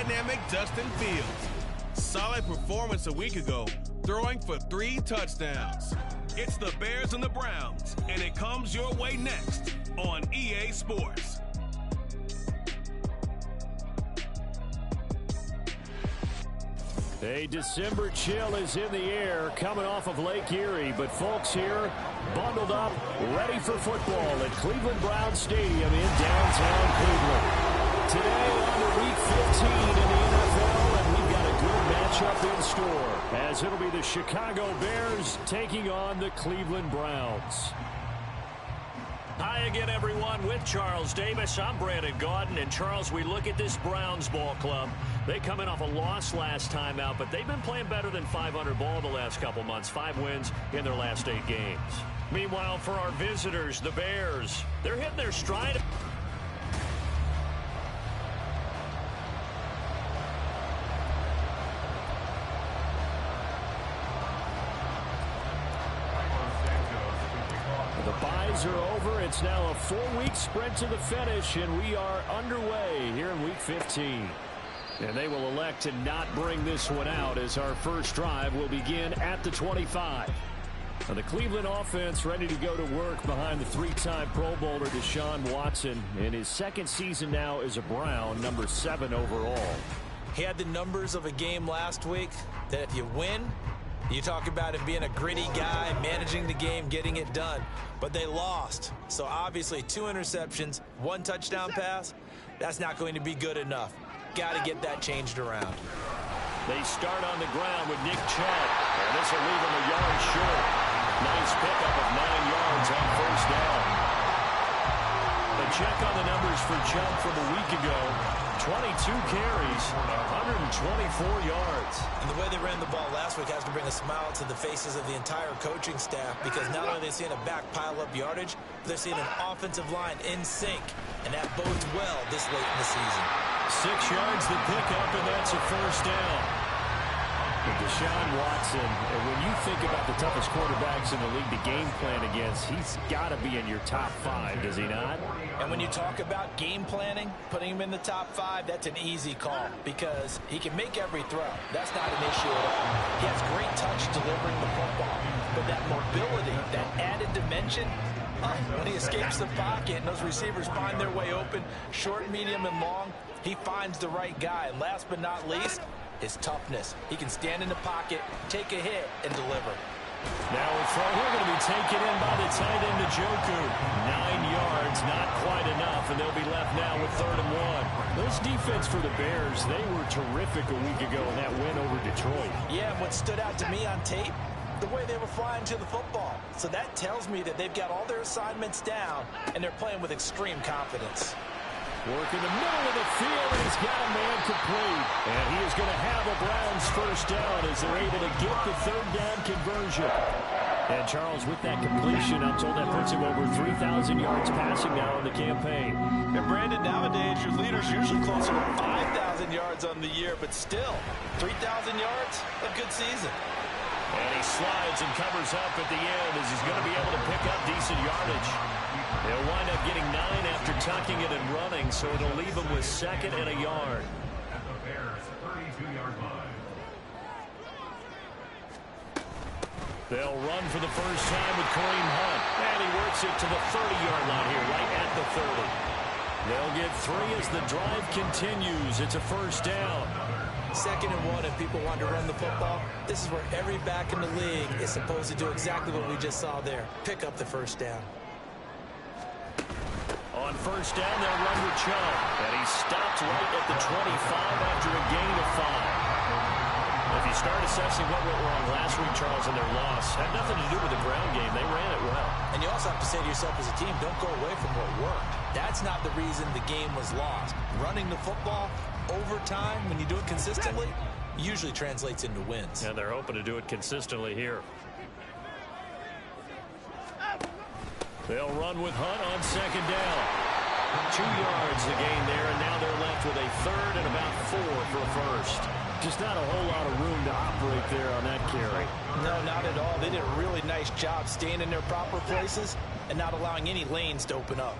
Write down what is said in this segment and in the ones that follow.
dynamic Justin Fields. Solid performance a week ago, throwing for 3 touchdowns. It's the Bears and the Browns, and it comes your way next on EA Sports. A December chill is in the air coming off of Lake Erie, but folks here bundled up, ready for football at Cleveland Browns Stadium in downtown Cleveland. Today on the Week 15 in the NFL, and we've got a good matchup in store, as it'll be the Chicago Bears taking on the Cleveland Browns. Hi again, everyone. With Charles Davis, I'm Brandon Gaudin. And Charles, we look at this Browns ball club. They come in off a loss last time out, but they've been playing better than 500 ball the last couple months. 5 wins in their last 8 games. Meanwhile, for our visitors, the Bears, they're hitting their stride. The byes are over. It's now a 4-week sprint to the finish, and we are underway here in Week 15. And they will elect to not bring this one out, as our first drive will begin at the 25. Now the Cleveland offense ready to go to work behind the 3-time Pro Bowler Deshaun Watson in his second season now as a Brown, number 7 overall. He had the numbers of a game last week that if you win, you talk about him being a gritty guy, managing the game, getting it done. But they lost. So obviously 2 interceptions, 1 touchdown pass, that's not going to be good enough. Got to get that changed around. They start on the ground with Nick Chubb, and this will leave him a yard short. Nice pickup of 9 yards on first down. A check on the numbers for Chubb from a week ago. 22 carries, 124 yards. And the way they ran the ball last week has to bring a smile to the faces of the entire coaching staff, because not only are they seeing a back pile up yardage, they're seeing an offensive line in sync, and that bodes well this late in the season. 6 yards to pick up, and that's a first down. But Deshaun Watson, and when you think about the toughest quarterbacks in the league to game plan against, he's got to be in your top 5, does he not? And when you talk about game planning, putting him in the top 5, that's an easy call, because he can make every throw. That's not an issue at all. He has great touch delivering the football, but that mobility, that added dimension, when he escapes the pocket and those receivers find their way open, short, medium, and long, he finds the right guy. And last but not least, his toughness. He can stand in the pocket, take a hit, and deliver. Now a throw here going to be taken in by the tight end to Joku. 9 yards, not quite enough, and they'll be left now with 3rd and 1. This defense for the Bears, they were terrific a week ago in that win over Detroit. Yeah, and what stood out to me on tape, the way they were flying to the football. So that tells me that they've got all their assignments down, and they're playing with extreme confidence. Work in the middle of the field, and he's got a man complete. And he is going to have a Browns first down as they're able to get the 3rd down conversion. And Charles, with that completion, I'm told that puts him over 3,000 yards passing now in the campaign. And Brandon, nowadays, your leader's usually closer to 5,000 yards on the year, but still, 3,000 yards, a good season. And he slides and covers up at the end as he's going to be able to pick up decent yardage. He'll wind up getting 9 after tucking it and running, so it'll leave him with 2nd and a yard. They'll run for the first time with Kareem Hunt. And he works it to the 30-yard line here, right at the 30. They'll get 3 as the drive continues. It's a first down. 2nd and 1, if people want to run the football, this is where every back in the league is supposed to do exactly what we just saw there. Pick up the first down. On first down, they'll run with Chubb. And he stopped right at the 25 after a gain of 5. If you start assessing what went wrong last week, Charles, in their loss, had nothing to do with the ground game. They ran it well. And you also have to say to yourself as a team, don't go away from what worked. That's not the reason the game was lost. Running the football over time, when you do it consistently, usually translates into wins. And they're hoping to do it consistently here. They'll run with Hunt on 2nd down. 2 yards the gain there, and now they're left with a 3rd and about 4 for a first. Just not a whole lot of room to operate there on that carry. No, not at all. They did a really nice job staying in their proper places and not allowing any lanes to open up.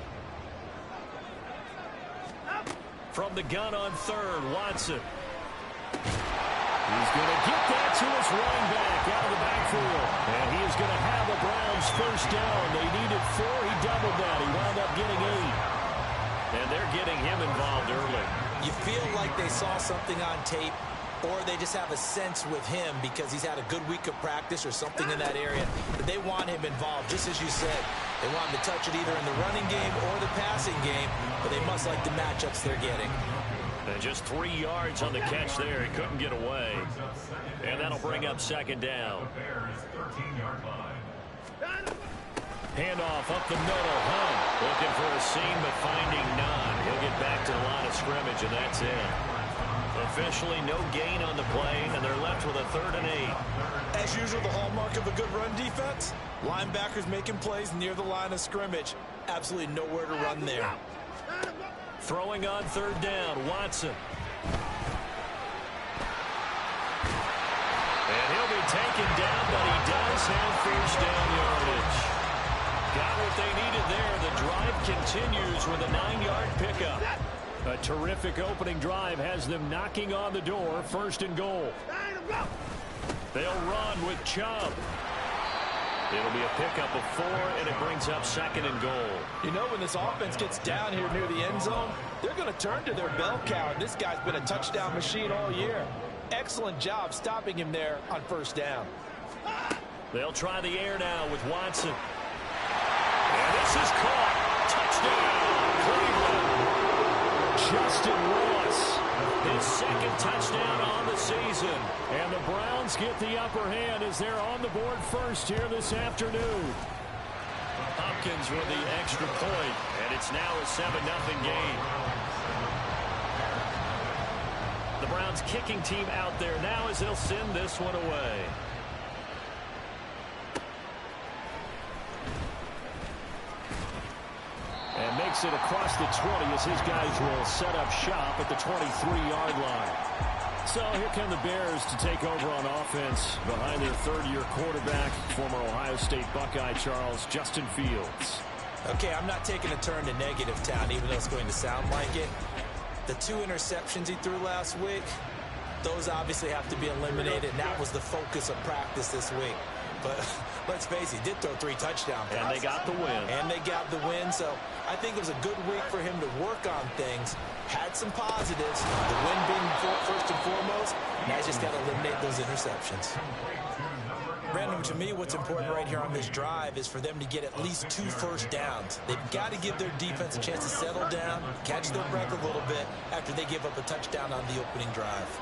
From the gun on third, Watson. He's going to get that to his running back out of the backfield. And he is going to have the Browns first down. They needed 4. He doubled that. He wound up getting 8. And they're getting him involved early. You feel like they saw something on tape, or they just have a sense with him because he's had a good week of practice or something in that area that they want him involved, just as you said. They want him to touch it either in the running game or the passing game, but they must like the matchups they're getting. And just 3 yards on the catch there. He couldn't get away. And that'll bring up second down. Handoff up the middle. Hunt looking for a seam, but finding none. He'll get back to the line of scrimmage, and that's it. Officially no gain on the play, and they're left with a 3rd and 8. As usual, the hallmark of a good run defense, linebackers making plays near the line of scrimmage. Absolutely nowhere to run there. Throwing on 3rd down, Watson. And he'll be taken down, but he does have first down yardage. Got what they needed there. The drive continues with a 9-yard pickup. A terrific opening drive has them knocking on the door. 1st and goal. They'll run with Chubb. It'll be a pickup of 4, and it brings up 2nd and goal. You know, when this offense gets down here near the end zone, they're going to turn to their bell cow. And this guy's been a touchdown machine all year. Excellent job stopping him there on 1st down. They'll try the air now with Watson. And this is caught. Touchdown, Cleveland. Justin Ross. His 2nd touchdown on the season. And the Browns get the upper hand as they're on the board first here this afternoon. Hopkins with the extra point, and it's now a 7-0 game. The Browns kicking team out there now as they'll send this one away. And makes it across the 20 as his guys will set up shop at the 23-yard line. So here come the Bears to take over on offense behind their 3rd-year quarterback, former Ohio State Buckeye Charles Justin Fields. Okay, I'm not taking a turn to negative town, even though it's going to sound like it. The 2 interceptions he threw last week, those obviously have to be eliminated, and that was the focus of practice this week. But let's face it, he did throw 3 touchdown passes. And they got the win. And they got the win, so I think it was a good week for him to work on things. Had some positives, the win being first and foremost. Now he's just got to eliminate those interceptions. Brandon, to me, what's important right here on this drive is for them to get at least 2 first downs. They've got to give their defense a chance to settle down, catch their breath a little bit after they give up a touchdown on the opening drive.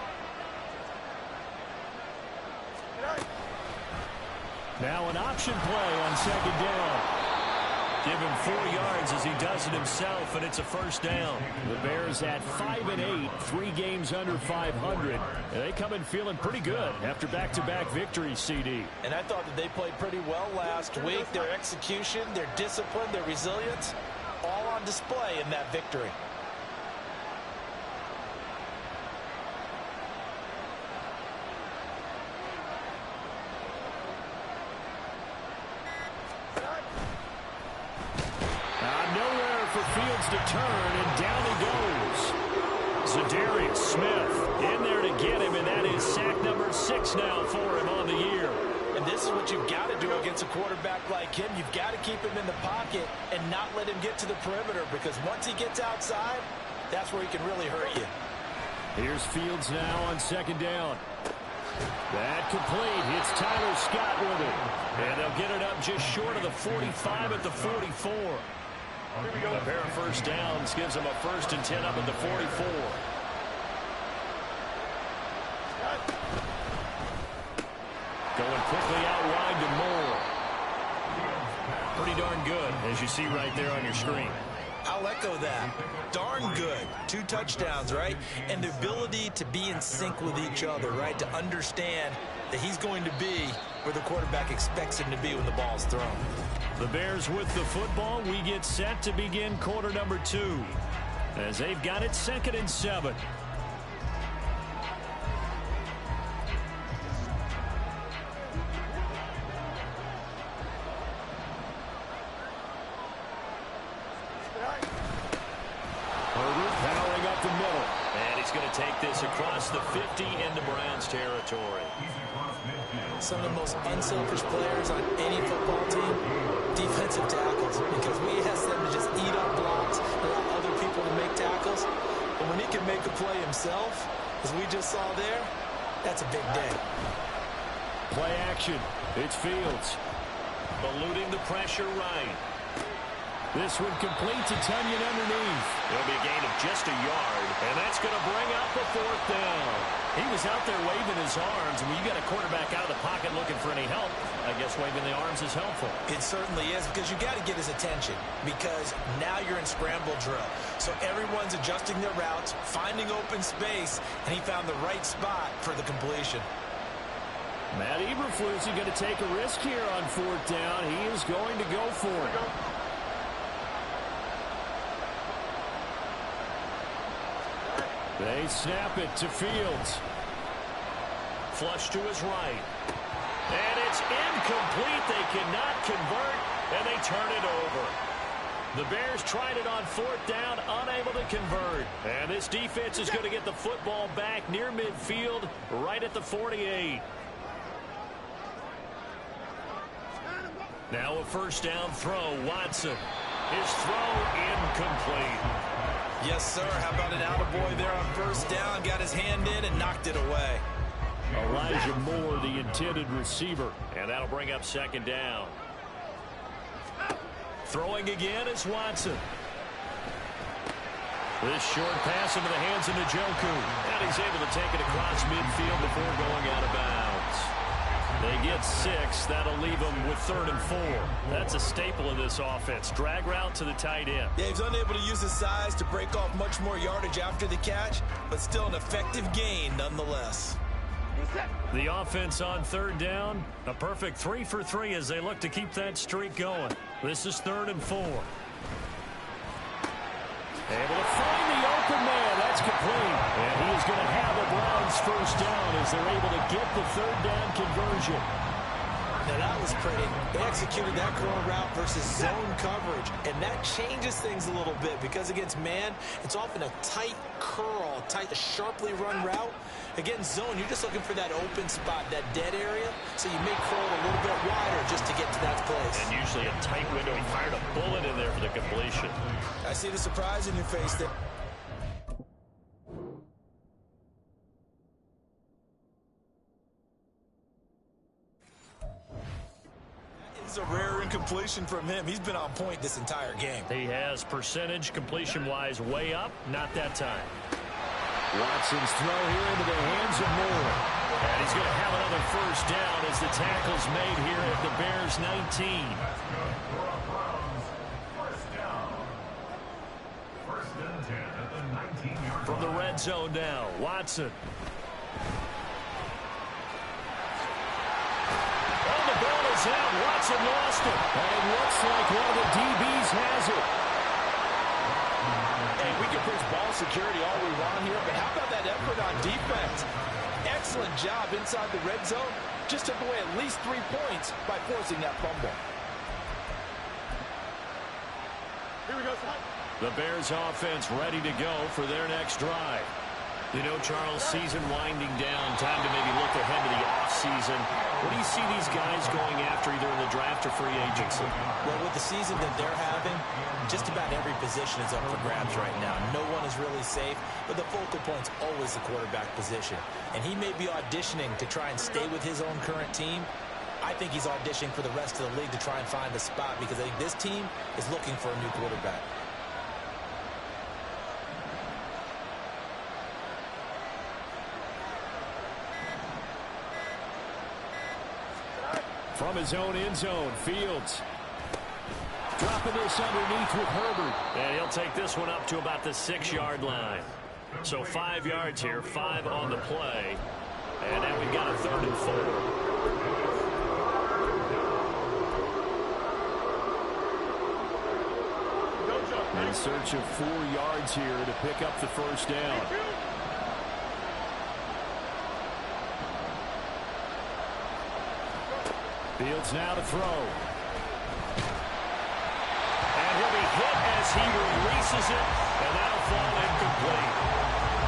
Now an option play on 2nd down. Give him 4 yards as he does it himself, and it's a first down. The Bears at 5-8, 3 games under 500. And they come in feeling pretty good after back-to-back victories, CD. And I thought that they played pretty well last week. Their execution, their discipline, their resilience, all on display in that victory. Fields to turn, and down he goes. Zadarius Smith in there to get him, and that is sack number 6 now for him on the year. And this is what you've got to do against a quarterback like him. You've got to keep him in the pocket and not let him get to the perimeter, because once he gets outside, that's where he can really hurt you. Here's Fields now on 2nd down. That complete. It's Tyler Scott with it. And they'll get it up just short of the 45 at the 44. A pair of first downs gives them a 1st and 10 up at the 44. Going quickly out wide to Moore. Pretty darn good, as you see right there on your screen. I'll echo that. Darn good. 2 touchdowns, right? And the ability to be in sync with each other, right? To understand that he's going to be where the quarterback expects him to be when the ball's thrown. The Bears with the football. We get set to begin quarter number 2 as they've got it 2nd and 7. Herbert powering up the middle. gets across the 50 into Browns territory. Some of the most unselfish players on any football team, defensive tackles, because we ask them to just eat up blocks, allow other people to make tackles. But when he can make a play himself, as we just saw there, that's a big day. Play action. It's Fields. Eluding the pressure right. This one complete to Tunyon underneath. It'll be a gain of just a yard, and that's going to bring up the 4th down. He was out there waving his arms, and when you got a quarterback out of the pocket looking for any help, I guess waving the arms is helpful. It certainly is, because you got to get his attention, because now you're in scramble drill. So everyone's adjusting their routes, finding open space, and he found the right spot for the completion. Matt Eberflus is going to take a risk here on 4th down. He is going to go for it. They snap it to Fields. Flush to his right. And it's incomplete. They cannot convert, and they turn it over. The Bears tried it on 4th down, unable to convert. And this defense is going to get the football back near midfield, right at the 48. Now a 1st down throw. Watson. His throw incomplete. Yes, sir. How about an attaboy there on 1st down? Got his hand in and knocked it away. Elijah Moore, the intended receiver. And that'll bring up 2nd down. Throwing again is Watson. This short pass into the hands of Njoku. And he's able to take it across midfield before going out of bounds. They get 6. That'll leave them with 3rd and 4. That's a staple of this offense. Drag route to the tight end. Yeah, he's unable to use his size to break off much more yardage after the catch, but still an effective gain nonetheless. The offense on 3rd down, a perfect 3 for 3 as they look to keep that streak going. This is 3rd and 4. Able to find the open man. That's complete. And he is going to have a Browns 1st down as they're able to get the 3rd down conversion. Now that was pretty. They executed that curl route versus zone coverage, and that changes things a little bit because against man, it's often a tight curl, a sharply run route. Against zone, you're just looking for that open spot, that dead area, so you may curl a little bit wider just to get to that place. And usually a tight window. He fired a bullet in there for the completion. I see the surprise in your face there. It's a rare incompletion from him. He's been on point this entire game. He has percentage completion-wise way up, not that time. Watson's throw here into the hands of Moore. And he's going to have another 1st down as the tackle's made here at the Bears 19. From the red zone now, Watson. Oh, the ball is out. Watson lost it. And it looks like one of the DBs has it. Hey, we can preach ball security all we want here, but how about that effort on defense? Excellent job inside the red zone. Just took away at least 3 points by forcing that fumble. Here we go, the Bears offense ready to go for their next drive. You know, Charles, season winding down, time to maybe look ahead to the offseason. What do you see these guys going after either in the draft or free agency? Well, with the season that they're having, just about every position is up for grabs right now. No one is really safe, but the focal point's always the quarterback position. And he may be auditioning to try and stay with his own current team. I think he's auditioning for the rest of the league to try and find a spot because I think this team is looking for a new quarterback. From his own end zone, Fields dropping this underneath with Herbert. And he'll take this one up to about the 6-yard line. So 5 yards here, 5 on the play. And now we've got a 3rd and 4. In search of 4 yards here to pick up the 1st down. Fields now to throw. And he'll be hit as he releases it, and that'll fall incomplete.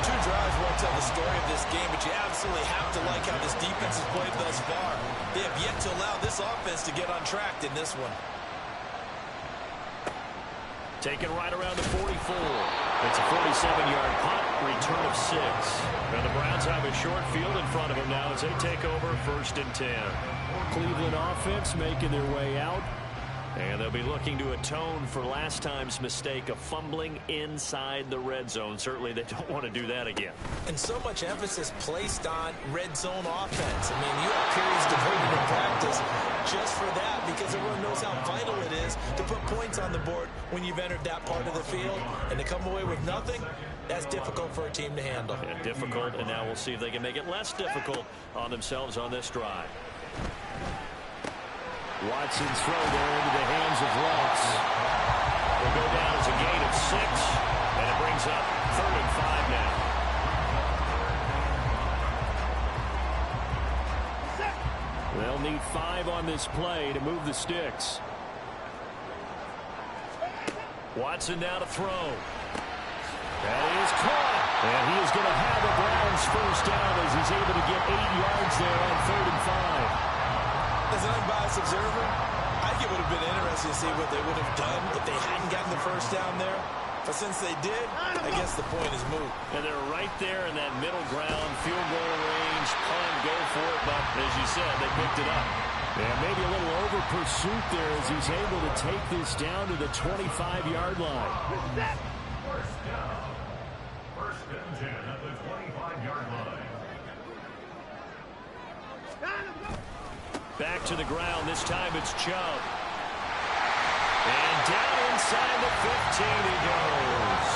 2 drives won't tell the story of this game, but you absolutely have to like how this defense has played thus far. They have yet to allow this offense to get untracked in this one. Taken right around the 44. It's a 47-yard punt, return of 6. And the Browns have a short field in front of them now as they take over 1st and 10. Cleveland offense making their way out. And they'll be looking to atone for last time's mistake of fumbling inside the red zone. Certainly they don't want to do that again. And so much emphasis placed on red zone offense. I mean, you have periods devoted in practice just for that because everyone knows how vital it is to put points on the board when you've entered that part of the field. And to come away with nothing, that's difficult for a team to handle. Yeah, difficult, and now we'll see if they can make it less difficult on themselves on this drive. Watson's throw there into the hands of Lutz. Will go down as a gain of 6, and it brings up 3rd and 5 now. They'll need 5 on this play to move the sticks. Watson now to throw. That is caught. And he is going to have a Browns first down as he's able to get 8 yards there on 3rd and 5. As an unbiased observer, I think it would have been interesting to see what they would have done if they hadn't gotten the first down there. But since they did, I guess the point is moot. And they're right there in that middle ground, field goal range, punt, go for it. But as you said, they picked it up. Yeah, maybe a little over pursuit there as he's able to take this down to the 25-yard line. First down. 1st and 10 at the 25-yard line. Back to the ground. This time it's Chubb. And down inside the 15 he goes.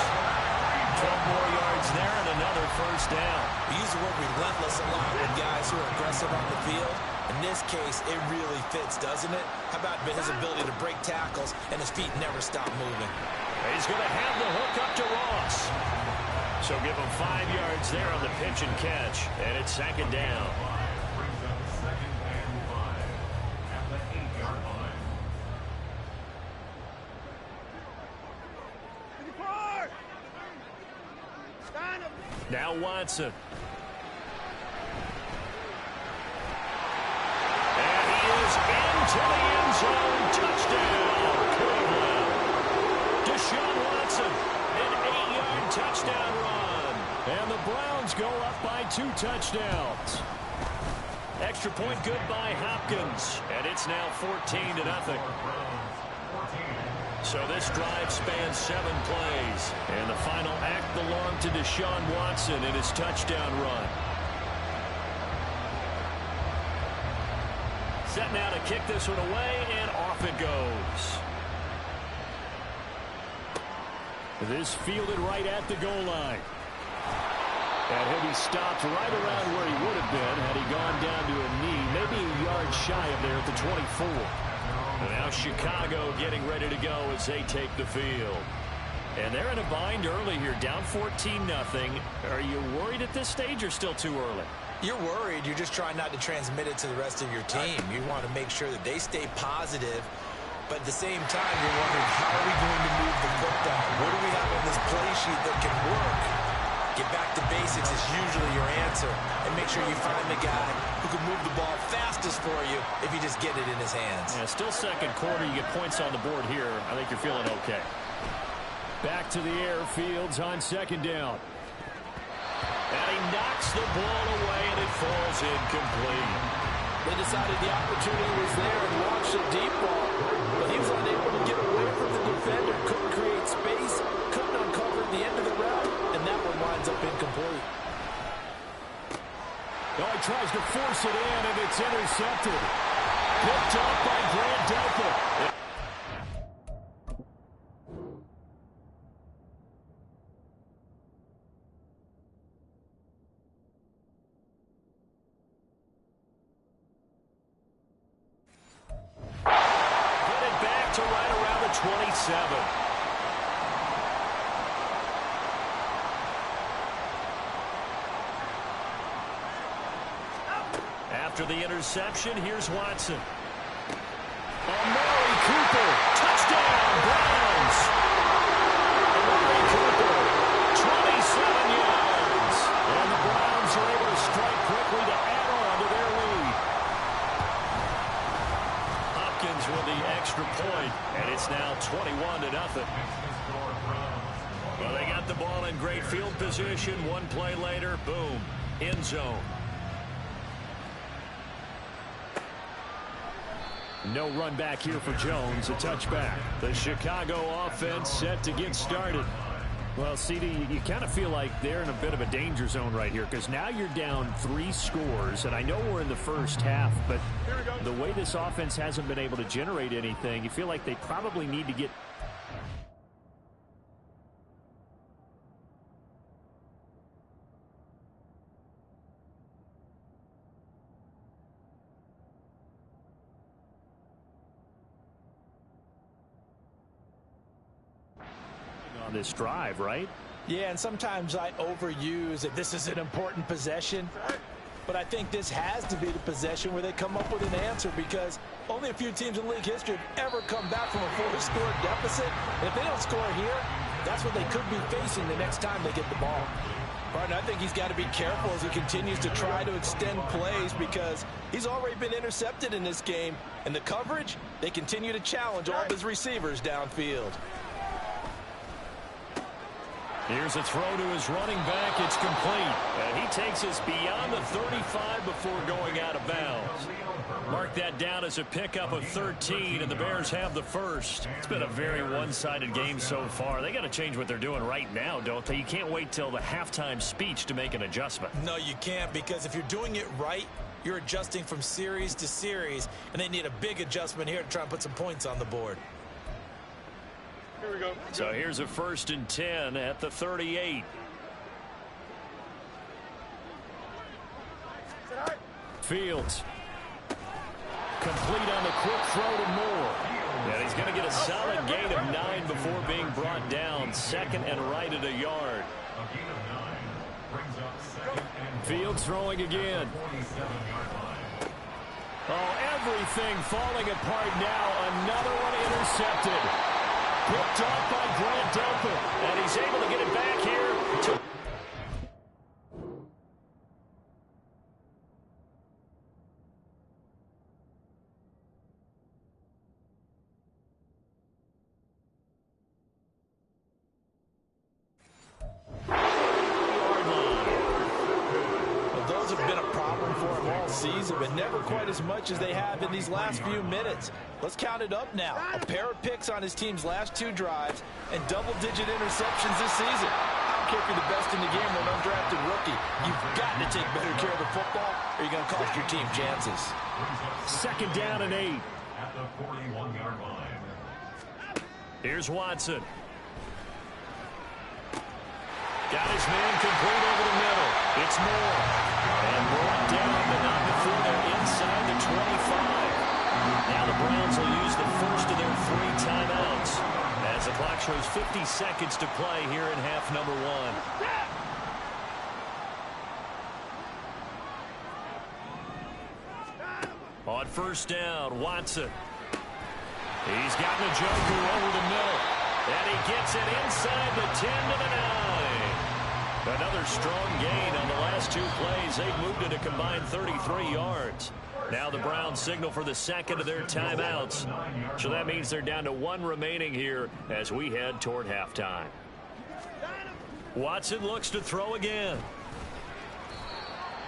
12 more yards there and another first down. We use the word relentless a lot with guys who are aggressive on the field. In this case, it really fits, doesn't it? How about his ability to break tackles and his feet never stop moving? He's going to have the hook up to Ross. So give him 5 yards there on the pitch and catch. And it's 2nd down. Now Watson. And he is into the end zone. Touchdown, Cleveland. Deshaun Watson, an 8-yard touchdown run. And the Browns go up by 2 touchdowns. Extra point good by Hopkins. And it's now 14-0. So this drive spans 7 plays. And the final act belonged to Deshaun Watson in his touchdown run. Set now to kick this one away, and off it goes. This fielded right at the goal line. And he'll be stopped right around where he would have been had he gone down to a knee, maybe a yard shy of there at the 24. And now Chicago getting ready to go as they take the field. And they're in a bind early here, down 14-0. Are you worried at this stage or still too early? You're worried. You're just trying not to transmit it to the rest of your team. You want to make sure that they stay positive. But at the same time, you're wondering, how are we going to move the football? What do we have on this play sheet that can work? Get back to basics is usually your answer. And make sure you find the guy who can move the ball fastest for you if you just get it in his hands. Yeah, still 2nd quarter. You get points on the board here. I think you're feeling okay. Back to the air. Fields on 2nd down. And he knocks the ball away, and it falls incomplete. They decided the opportunity was there and launched a deep ball. But he was unable to get away from the defender. Couldn't create space. Couldn't uncover the end of the route. And that one winds up incomplete. Oh, he tries to force it in, and it's intercepted. Picked up by Grant Delpit. Get it back to right around the 27. After the interception, here's Watson. Amari Cooper. Touchdown, Browns. Amari Cooper, 27 yards. in great field position. One play later, boom, end zone. No run back here for Jones, a touchback. The Chicago offense set to get started. Well, CD, you kind of feel like they're in a bit of a danger zone right here because now you're down 3 scores, and I know we're in the first half, but the way this offense hasn't been able to generate anything, you feel like they probably need to get on this drive, right? Yeah, and sometimes I overuse that this is an important possession, but I think this has to be the possession where they come up with an answer because only a few teams in league history have ever come back from a 4-score deficit. And if they don't score here, that's what they could be facing the next time they get the ball. Partner, I think he's got to be careful as he continues to try to extend plays because he's already been intercepted in this game. And the coverage, they continue to challenge all of his receivers downfield. Here's a throw to his running back. It's complete. And he takes us beyond the 35 before going out of bounds. Mark that down as a pickup of 13, and the Bears have the first. It's been a very one-sided game so far. They got to change what they're doing right now, don't they? You can't wait till the halftime speech to make an adjustment. No, you can't, because if you're doing it right, you're adjusting from series to series, and they need a big adjustment here to try and put some points on the board. Here we go. So here's a 1st and 10 at the 38. Fields. Complete on the quick throw to Moore. And he's going to get a solid gain of 9 before being brought down. 2nd and right at a yard. Fields throwing again. Oh, everything falling apart now. Another one intercepted. Picked off by Grant Delpit. And he's able to get it back here to season, but never quite as much as they have in these last few minutes. Let's count it up now. A pair of picks on his team's last 2 drives and double-digit interceptions this season. I don't care if you're the best in the game or an undrafted rookie. You've got to take better care of the football or you're going to cost your team chances. 2nd down and 8. At the 41-yard line. Here's Watson. Got his man complete over the middle. It's Moore. And Moore down, but not before they're inside the 25. Now the Browns will use the first of their 3 timeouts as the clock shows 50 seconds to play here in half number 1. On 1st down, Watson. He's got Njoku over the middle. And he gets it inside the 10 to the 9. Another strong gain on the last 2 plays. They've moved it a combined 33 yards. Now the Browns signal for the 2nd of their timeouts. So that means they're down to 1 remaining here as we head toward halftime. Watson looks to throw again.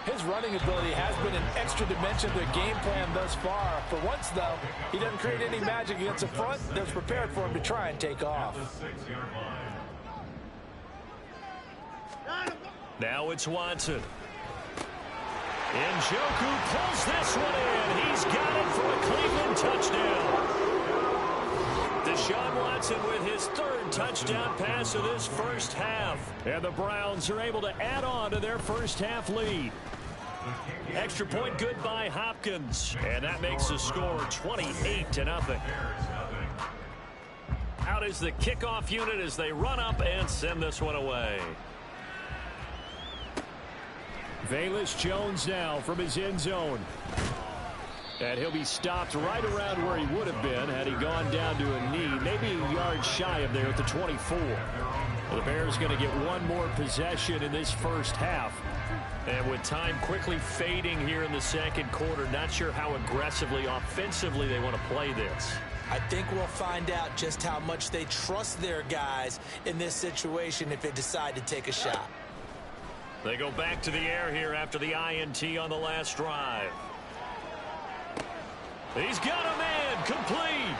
His running ability has been an extra dimension of their game plan thus far. For once, though, he doesn't create any magic against the front that's prepared for him to try and take off. Now it's Watson. Njoku pulls this one in. He's got it for a Cleveland touchdown. Deshaun Watson with his 3rd touchdown pass of this first half. And the Browns are able to add on to their first half lead. Extra point good by Hopkins. And that makes the score 28-0. Out is the kickoff unit as they run up and send this one away. Velus Jones now from his end zone. And he'll be stopped right around where he would have been had he gone down to a knee, maybe a yard shy of there at the 24. Well, the Bears going to get 1 more possession in this first half. And with time quickly fading here in the 2nd quarter, not sure how aggressively, offensively they want to play this. I think we'll find out just how much they trust their guys in this situation if they decide to take a shot. They go back to the air here after the INT on the last drive. He's got a man complete.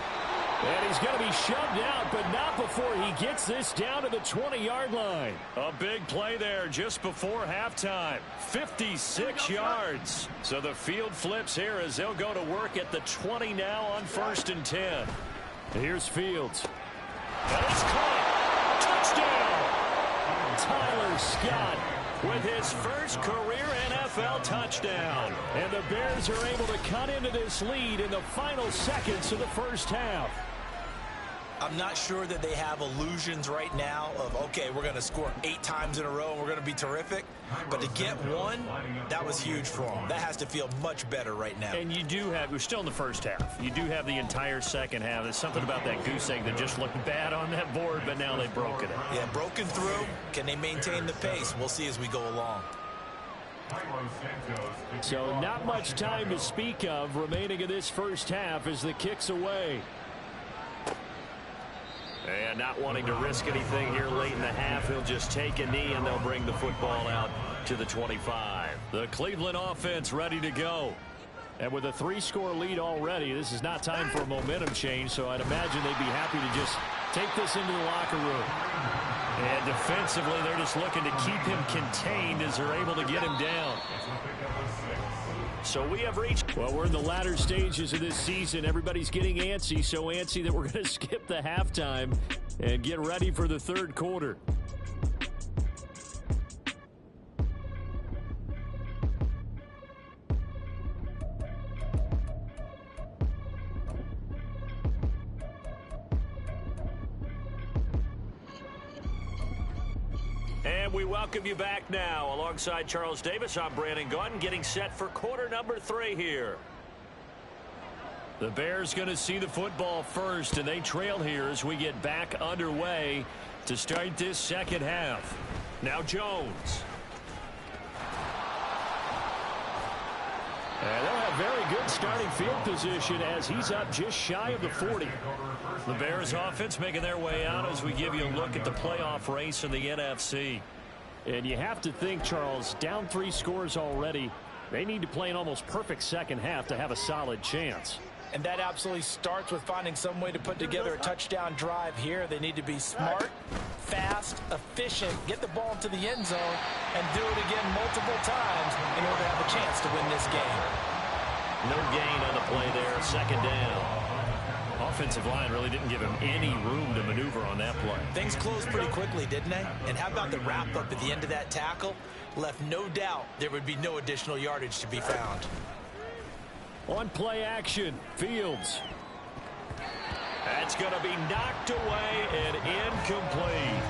And he's going to be shoved out, but not before he gets this down to the 20-yard line. A big play there just before halftime. 56 yards. So the field flips here as they'll go to work at the 20 now on 1st and 10. Here's Fields. And it's caught. Touchdown. Tyler Scott with his first career NFL touchdown. And the Bears are able to cut into this lead in the final seconds of the first half. I'm not sure that they have illusions right now of, okay, we're going to score 8 times in a row and we're going to be terrific. But to get one, that was huge for them. That has to feel much better right now. And you do have, we're still in the first half. You do have the entire second half. There's something about that goose egg that just looked bad on that board, but now they've broken it. Yeah, broken through. Can they maintain the pace? We'll see as we go along. So not much time to speak of remaining in this first half as the kick's away. And not wanting to risk anything here late in the half, he'll just take a knee and they'll bring the football out to the 25. The Cleveland offense ready to go. And with a 3-score lead already, this is not time for a momentum change, so I'd imagine they'd be happy to just take this into the locker room. And defensively, they're just looking to keep him contained as they're able to get him down. So we have reached. Well, we're in the latter stages of this season. Everybody's getting antsy, so antsy that we're going to skip the halftime and get ready for the third quarter. And we welcome you back now. Alongside Charles Davis, I'm Brandon Gaudin, getting set for quarter number 3 here. The Bears going to see the football first, and they trail here as we get back underway to start this second half. Now Jones. And they'll have very good starting field position as he's up just shy of the 40. The Bears offense making their way out as we give you a look at the playoff race in the NFC. And you have to think, Charles, down 3 scores already. They need to play an almost perfect second half to have a solid chance. And that absolutely starts with finding some way to put together a touchdown drive here. They need to be smart, fast, efficient, get the ball into the end zone, and do it again multiple times in order to have a chance to win this game. No gain on the play there, second down. Offensive line really didn't give him any room to maneuver on that play. Things closed pretty quickly, didn't they? And how about the wrap-up at the end of that tackle? Left no doubt there would be no additional yardage to be found. On play action, Fields. That's going to be knocked away and incomplete.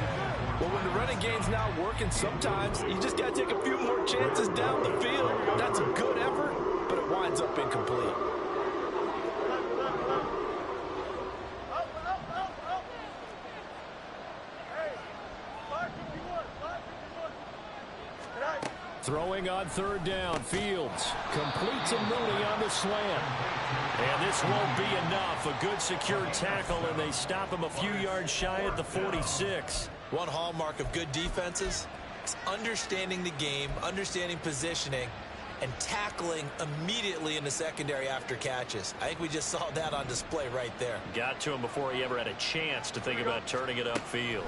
Well, when the running game's not working, sometimes you just got to take a few more chances down the field. That's a good effort, but it winds up incomplete. Throwing on third down, Fields completes a Mooney on the slant. And this won't be enough. A good secure tackle, and they stop him a few yards shy at the 46. One hallmark of good defenses is understanding the game, understanding positioning, and tackling immediately in the secondary after catches. I think we just saw that on display right there. Got to him before he ever had a chance to think about turning it upfield.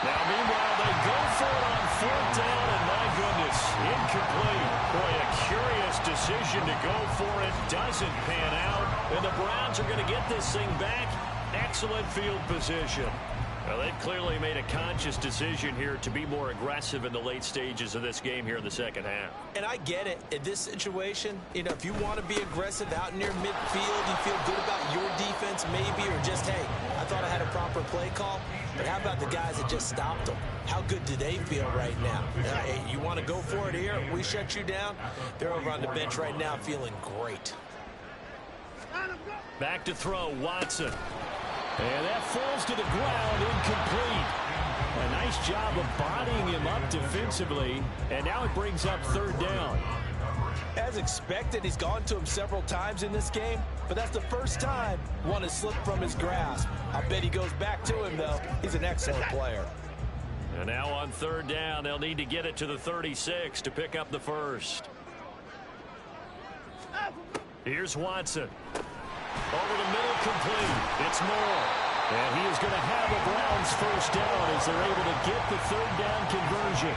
Now, meanwhile, they go for it on 4th down, and my goodness, incomplete. Boy, a curious decision to go for it. Doesn't pan out, and the Browns are going to get this thing back. Excellent field position. Well, they've clearly made a conscious decision here to be more aggressive in the late stages of this game here in the second half. And I get it. In this situation, you know, if you want to be aggressive out near midfield, you feel good about your defense maybe, or just, hey, I thought I had a proper play call. But how about the guys that just stopped them? How good do they feel right now? You want to go for it here? We shut you down? They're over on the bench right now feeling great. Back to throw, Watson. And that falls to the ground, incomplete. A nice job of bodying him up defensively. And now it brings up third down. As expected, he's gone to him several times in this game, but that's the first time one has slipped from his grasp. I bet he goes back to him, though. He's an excellent player. And now on third down, they'll need to get it to the 36 to pick up the first. Here's Watson. Over the middle, complete. It's Moore. And he is going to have a Browns first down as they're able to get the third down conversion.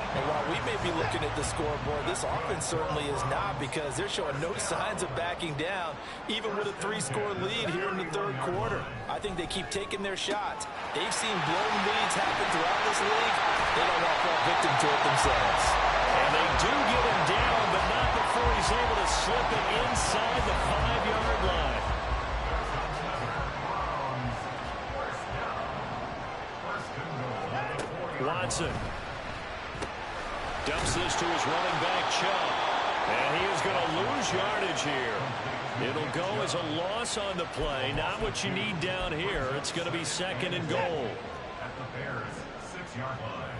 And while we may be looking at the scoreboard, this offense certainly is not, because they're showing no signs of backing down, even with a 3-score lead here in the third quarter. I think they keep taking their shots. They've seen blown leads happen throughout this league. They don't want to fall victim to it themselves. And they do get him down, but not before he's able to slip it inside the 5-yard line. Watson dumps this to his running back, Chubb. And he is going to lose yardage here. It'll go as a loss on the play. Not what you need down here. It's going to be second and goal. At the Bears' 6-yard line.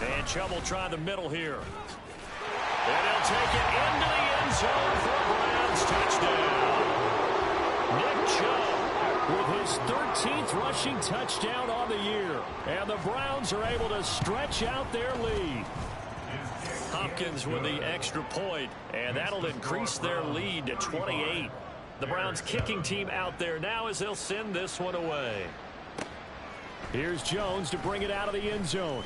And Chubb will try the middle here. And he'll take it into the end zone for a Browns touchdown. Nick Chubb with his 13th rushing touchdown on the year. And the Browns are able to stretch out their lead. Hopkins with the extra point, and that'll increase their lead to 28. The Browns kicking team out there now as they'll send this one away. Here's Jones to bring it out of the end zone.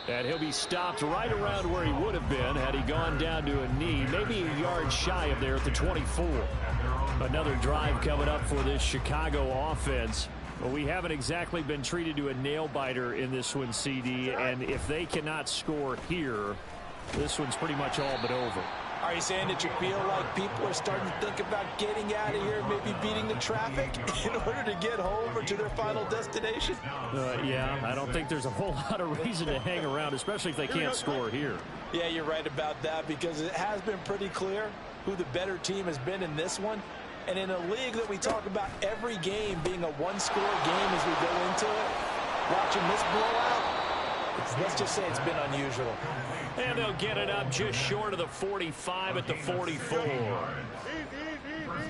And he'll be stopped right around where he would have been had he gone down to a knee, maybe a yard shy of there at the 24. Another drive coming up for this Chicago offense. But we haven't exactly been treated to a nail-biter in this one, CD, and if they cannot score here, this one's pretty much all but over. Are you saying that you feel like people are starting to think about getting out of here, maybe beating the traffic in order to get home or to their final destination? Yeah, I don't think there's a whole lot of reason to hang around, especially if they can't score here. Yeah, you're right about that, because it has been pretty clear who the better team has been in this one. And in a league that we talk about every game being a one-score game as we go into it, watching this blowout, let's just say it's been unusual. And they'll get it up just short of the 45 at the 44. First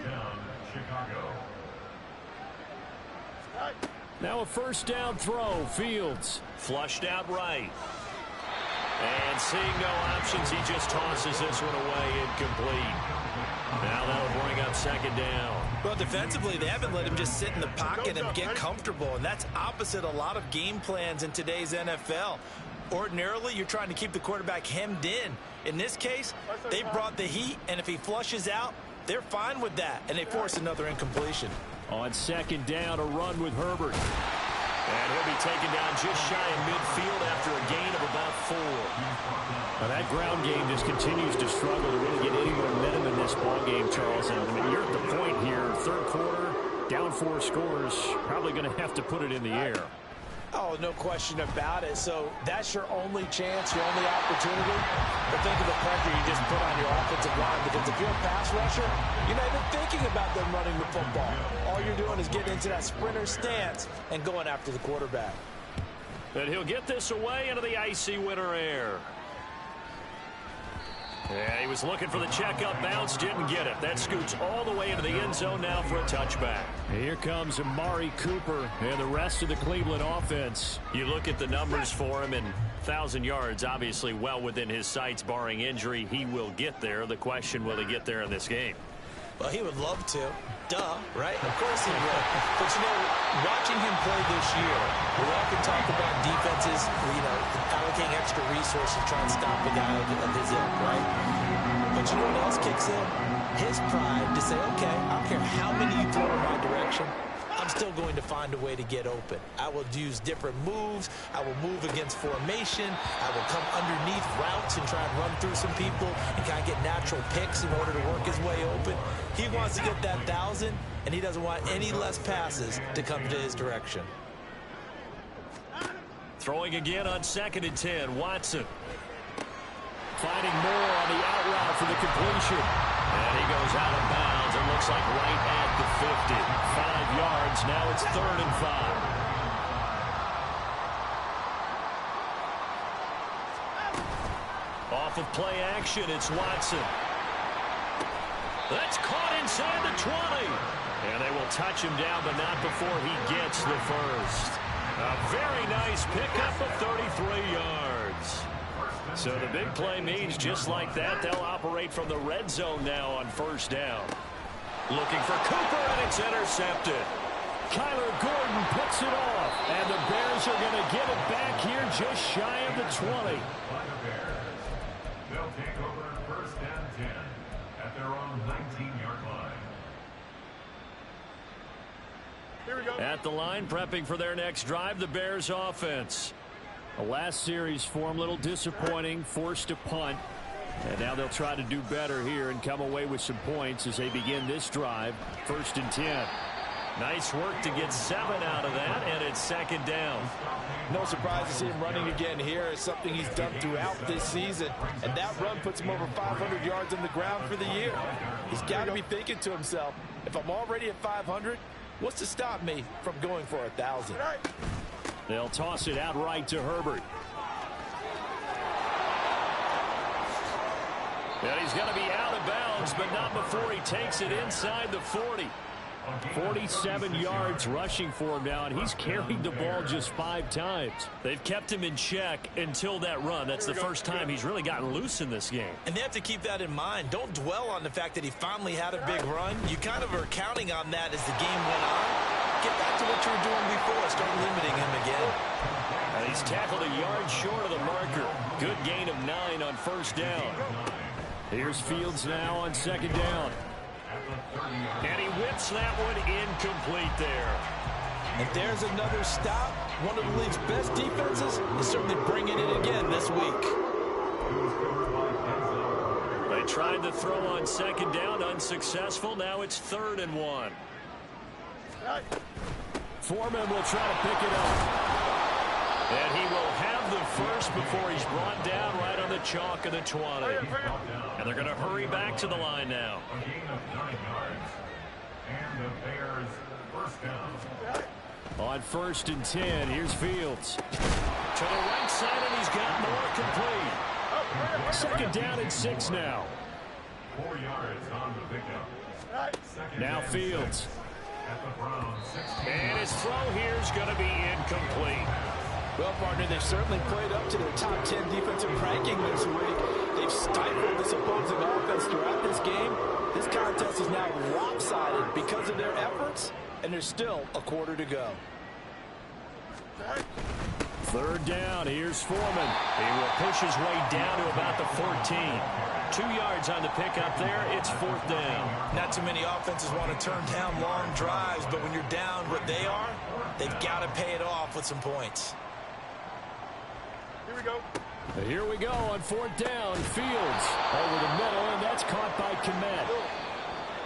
down, Chicago. Now a first down throw, Fields. Flushed out right. And seeing no options, he just tosses this one away, incomplete. Now that'll bring up second down. Well, defensively, they haven't let him just sit in the pocket and get comfortable, and that's opposite a lot of game plans in today's NFL. Ordinarily, you're trying to keep the quarterback hemmed in. In this case, they brought the heat, and if he flushes out, they're fine with that, and they force another incompletion. On second down, a run with Herbert. And he'll be taken down just shy of midfield after a gain of about 4. Now that ground game just continues to struggle to really get any momentum in this ball game, Charles. And I mean, you're at the point here, third quarter, down 4 scores, probably going to have to put it in the air. Oh, no question about it. So that's your only chance, your only opportunity. But think of the pressure you just put on your offensive line, because if you're a pass rusher, you're not even thinking about them running the football. All you're doing is getting into that sprinter stance and going after the quarterback. And he'll get this away into the icy winter air. Yeah, he was looking for the checkup bounce, didn't get it. That scoots all the way into the end zone now for a touchback. Here comes Amari Cooper and the rest of the Cleveland offense. You look at the numbers for him, and 1,000 yards obviously well within his sights, barring injury. He will get there. The question, will he get there in this game? Well, he would love to. Duh, right? Of course he would. But, you know, watching him play this year, we often talk about defenses, allocating extra resources to try and stop a guy of his ilk, right? But you know what else kicks in? His pride to say, okay, I don't care how many you throw in my direction, I'm still going to find a way to get open. I will use different moves. I will move against formation. I will come underneath routes and try and run through some people and kind of get natural picks in order to work his way open. He wants to get that 1,000, and he doesn't want any less passes to come to his direction. Throwing again on 2nd and 10, Watson. Finding Moore on the out route for the completion. And he goes out of bounds. It looks like right at the 50. 5 yards. Now it's 3rd and 5. off of play action. It's Watson. That's caught inside the 20. And they will touch him down, but not before he gets the first. A very nice pickup of 33 yards. So the big play means just like that, they'll operate from the red zone now on first down. Looking for Cooper, and it's intercepted. Kyler Gordon puts it off, and the Bears are going to get it back here just shy of the 20. They'll take over first and 10 at their own 19-yard line. Here we go. At the line, prepping for their next drive, the Bears offense. The last series for them, a little disappointing, forced a punt. And now they'll try to do better here and come away with some points as they begin this drive. First and 10. Nice work to get 7 out of that, and it's second down. No surprise to see him running again here. It's something he's done throughout this season. And that run puts him over 500 yards on the ground for the year. He's got to be thinking to himself, if I'm already at 500, what's to stop me from going for 1,000? They'll toss it out right to Herbert. And he's going to be out of bounds, but not before he takes it inside the 40. 47 yards rushing for him now, and he's carried the ball just 5 times. They've kept him in check until that run. That's the first time he's really gotten loose in this game. And they have to keep that in mind. Don't dwell on the fact that he finally had a big run. You kind of are counting on that as the game went on. Get back to what you were doing before. Start limiting him again. And he's tackled a yard short of the marker. Good gain of 9 on first down. Here's Fields now on second down. And he whips that one incomplete there. And there's another stop. One of the league's best defenses is certainly bringing it again this week. They tried to throw on second down, unsuccessful. Now it's 3rd and 1. Foreman will try to pick it up. And he will have the first before he's brought down right on the chalk of the 20. And they're going to hurry back to the line now. A gain of 9 yards. And the Bears first down. On first and 10, here's Fields. To the right side, and he's got more complete. Second down and 6 now. 4 yards on the pickup. Second now and Fields. 6 at the Browns 16. And his throw here is going to be incomplete. Well, partner, they've certainly played up to their top 10 defensive ranking this week. They've stifled this opposing offense throughout this game. This contest is now lopsided because of their efforts, and there's still a quarter to go. 3rd down, here's Foreman. He will push his way down to about the 14. 2 yards on the pickup there. It's 4th down. Not too many offenses want to turn down long drives, but when you're down what they are, they've got to pay it off with some points. Here we go on 4th down. Fields over the middle, and that's caught by Kmet.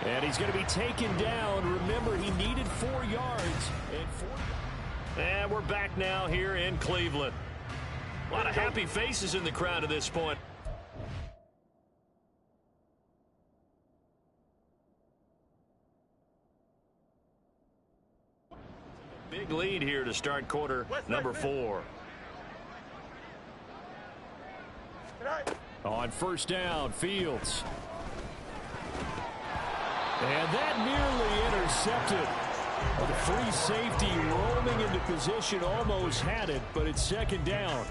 And he's going to be taken down. Remember, he needed 4 yards. And we're back now here in Cleveland. A lot of happy faces in the crowd at this point. Big lead here to start quarter number 4. On first down, Fields. And that nearly intercepted. The free safety roaming into position, almost had it, but it's second down.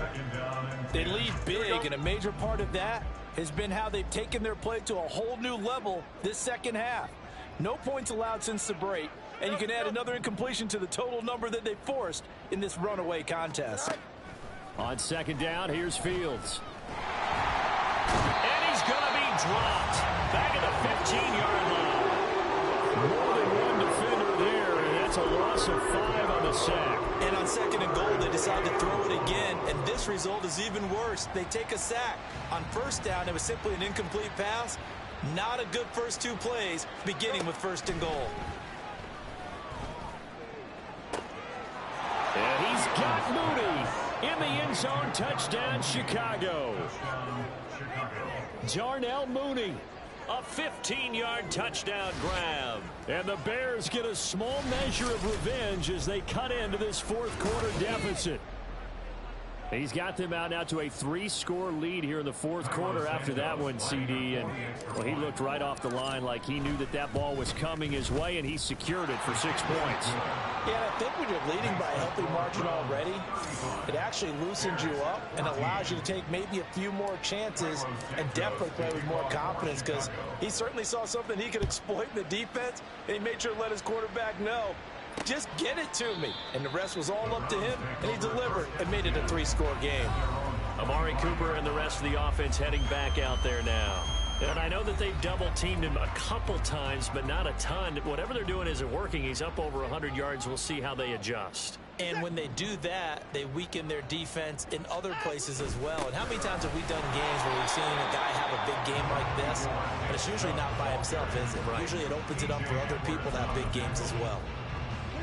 They lead big, and a major part of that has been how they've taken their play to a whole new level this second half. No points allowed since the break, and you can add another incompletion to the total number that they forced in this runaway contest. On second down, here's Fields. And he's going to be dropped back at the 15-yard line. More than one defender there, and that's a loss of 5 on the sack. And on second and goal, they decide to throw it again, and this result is even worse. They take a sack. On first down, it was simply an incomplete pass. Not a good first 2 plays, beginning with 1st and goal. And he's got Mooney in the end zone. Touchdown, Chicago. Darnell Mooney. A 15-yard touchdown grab. And the Bears get a small measure of revenge as they cut into this 4th quarter deficit. He's got them out now to a 3-score lead here in the fourth quarter after that one, CD. And well, he looked right off the line like he knew that that ball was coming his way, and he secured it for 6 points. Yeah, and I think when you're leading by a healthy margin already, it actually loosens you up and allows you to take maybe a few more chances and definitely play with more confidence, because he certainly saw something he could exploit in the defense, and he made sure to let his quarterback know, just get it to me. And the rest was all up to him, and he delivered and made it a 3-score game. Amari Cooper and the rest of the offense heading back out there now. And I know that they've double-teamed him a couple times, but not a ton. Whatever they're doing isn't working. He's up over 100 yards. We'll see how they adjust. And when they do that, they weaken their defense in other places as well. And how many times have we done games where we've seen a guy have a big game like this? But it's usually not by himself, is it? Right. Usually it opens it up for other people to have big games as well.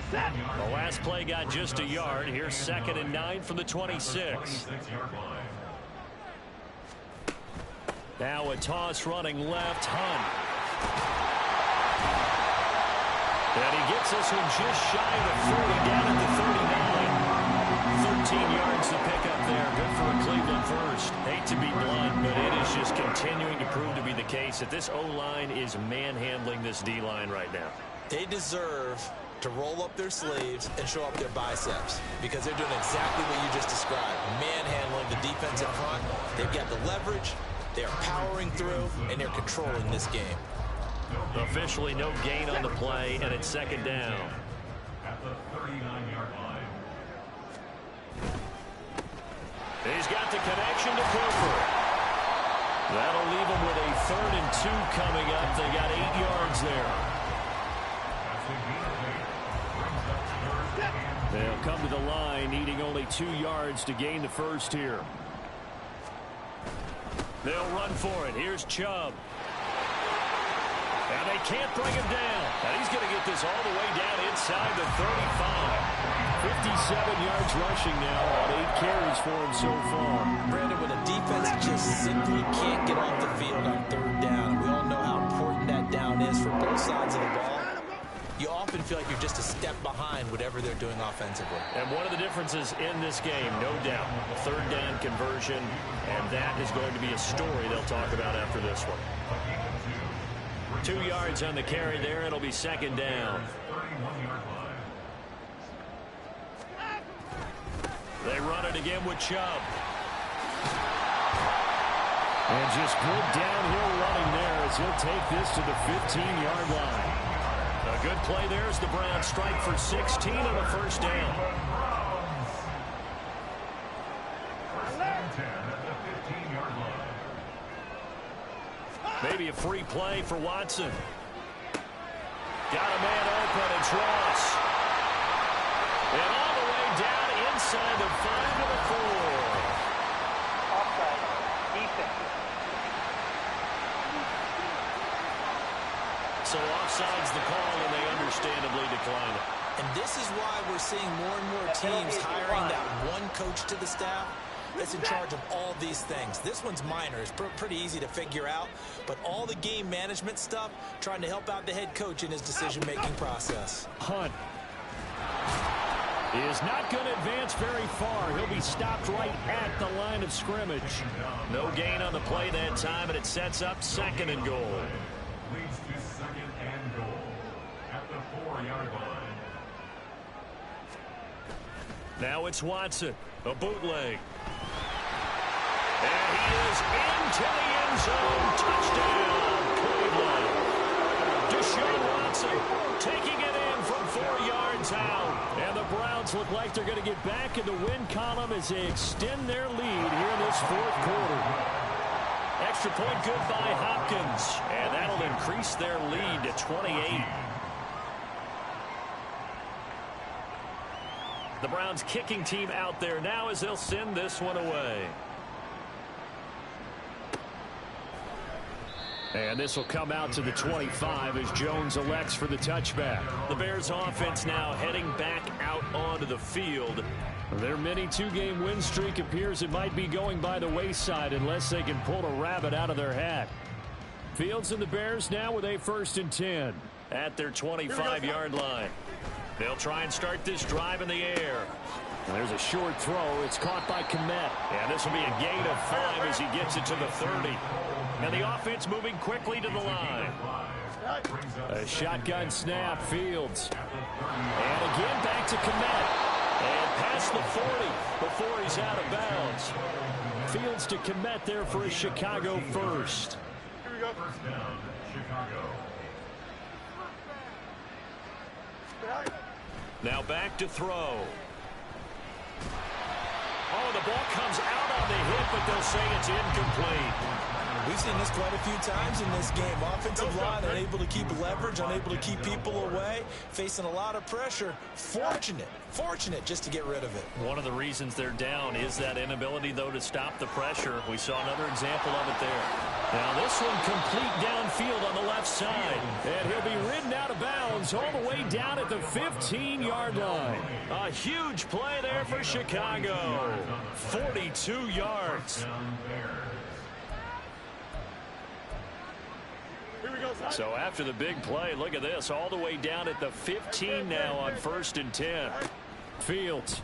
The last play got just a yard. Here's 2nd and 9 from the 26. Now a toss running left. Hunt. And he gets this one just shy of the 40, down at the 39. 13 yards to pick up there. Good for a Cleveland first. Hate to be blunt, but it is just continuing to prove to be the case that this O-line is manhandling this D-line right now. They deserve to roll up their sleeves and show up their biceps, because they're doing exactly what you just described. Manhandling the defense in front. They've got the leverage. They are powering through, and they're controlling this game. Officially no gain on the play, and it's 2nd down. At the 39-yard line. He's got the connection to Cooper. That'll leave him with a 3rd and 2 coming up. They got 8 yards there. They'll come to the line, needing only 2 yards to gain the first here. They'll run for it. Here's Chubb. And they can't bring him down. And he's going to get this all the way down inside the 35. 57 yards rushing now on 8 carries for him so far. Brandon, when a defense just simply can't get off the field on 3rd down, we all know how important that down is for both sides of the ball. You often feel like you're just a step behind whatever they're doing offensively. And one of the differences in this game, no doubt, 3rd down conversion, and that is going to be a story they'll talk about after this one. 2 yards on the carry there. It'll be 2nd down. They run it again with Chubb. And just good downhill running there as he'll take this to the 15-yard line. A good play there as the Browns strike for 16 on a 1st down. Maybe a free play for Watson. Got a man open. It's Ross. And all the way down inside the 5 to the 4. Offside. Defense. So offside's the call, and they understandably decline it. And this is why we're seeing more and more teams hiring that one coach to the staff that's in charge of all these things. This one's minor. It's pretty easy to figure out. But all the game management stuff, trying to help out the head coach in his decision-making process. Hunt is not going to advance very far. He'll be stopped right at the line of scrimmage. No gain on the play that time, and it sets up 2nd and goal. Leads to 2nd and goal at the 4-yard line. Now it's Watson, a bootleg. And he is into the end zone. Touchdown, Cleveland. Deshaun Watson taking it in from 4 yards out. And the Browns look like they're going to get back in the win column as they extend their lead here in this 4th quarter. Extra point good by Hopkins. And that'll increase their lead to 28. The Browns kicking team out there now as they'll send this one away. And this will come out to the 25 as Jones elects for the touchback. The Bears offense now heading back out onto the field. Their mini 2-game win streak appears it might be going by the wayside unless they can pull a rabbit out of their hat. Fields and the Bears now with a 1st and 10. At their 25-yard line. They'll try and start this drive in the air. There's a short throw. It's caught by Kmet. And this will be a gain of 5 as he gets it to the 30. And the offense moving quickly to the line. A shotgun snap, Fields. And again back to Kmet. And past the 40 before he's out of bounds. Fields to Kmet there for a Chicago first. Here we go. First down, Chicago. Now back to throw. Oh, the ball comes out on the hit, but they'll say it's incomplete. We've seen this quite a few times in this game. Offensive line unable to keep leverage, unable to keep people away, facing a lot of pressure. Fortunate just to get rid of it. One of the reasons they're down is that inability, though, to stop the pressure. We saw another example of it there. Now this one complete downfield on the left side. And he'll be ridden out of bounds all the way down at the 15-yard line. A huge play there for Chicago. 42 yards. So after the big play, look at this, all the way down at the 15 now on 1st and 10. Fields.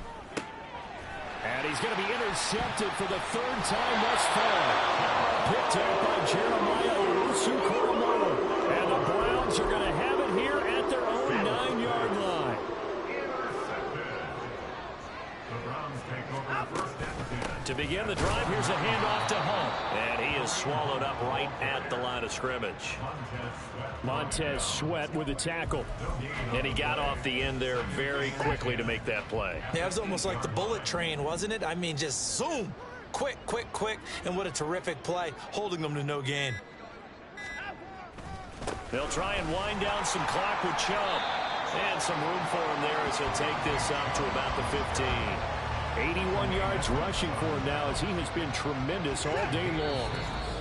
And he's going to be intercepted for the 3rd time thus far. Picked up by Jeremiah Owusu-Koramoah. And the Browns are going to have it here at their own 9-yard line. The Browns take over first and 10. To begin the drive, here's a handoff to Hunt. And he is swallowed up right at the line of scrimmage. Montez Sweat with a tackle. And he got off the end there very quickly to make that play. Yeah, it was almost like the bullet train, wasn't it? I mean, just zoom. Quick. And what a terrific play, holding them to no gain. They'll try and wind down some clock with Chubb. And some room for him there as he'll take this out to about the 15. 81 yards rushing for him now as he has been tremendous all day long.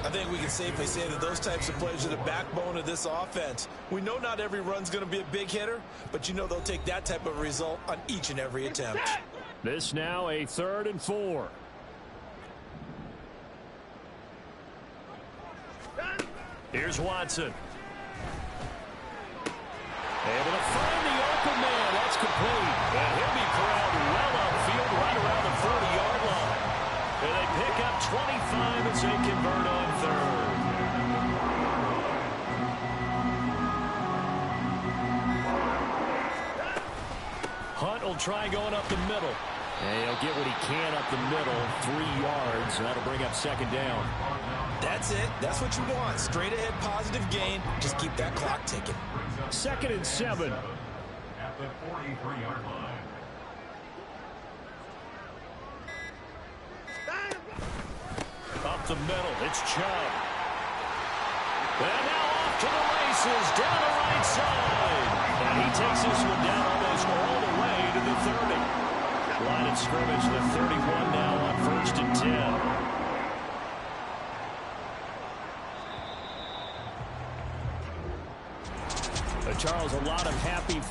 I think we can safely say that those types of plays are the backbone of this offense. We know not every run's going to be a big hitter, but you know they'll take that type of result on each and every attempt. This now a 3rd and 4. Here's Watson. Able to find the open man. That's complete. And he'll be corralled well upfield right around the 40-yard line. And they pick up 25 as they convert on 3rd. Hunt will try going up the middle. And he'll get what he can up the middle. 3 yards. And that'll bring up 2nd down. That's it. That's what you want. Straight ahead positive gain. Just keep that clock ticking. 2nd and 7. At the 43-yard line. Up the middle, it's Chubb. And now off to the races, down the right side. And he takes this one down almost all the way to the 30. Line of scrimmage, the 31 now on 1st and 10. Charles, a lot of happy fans.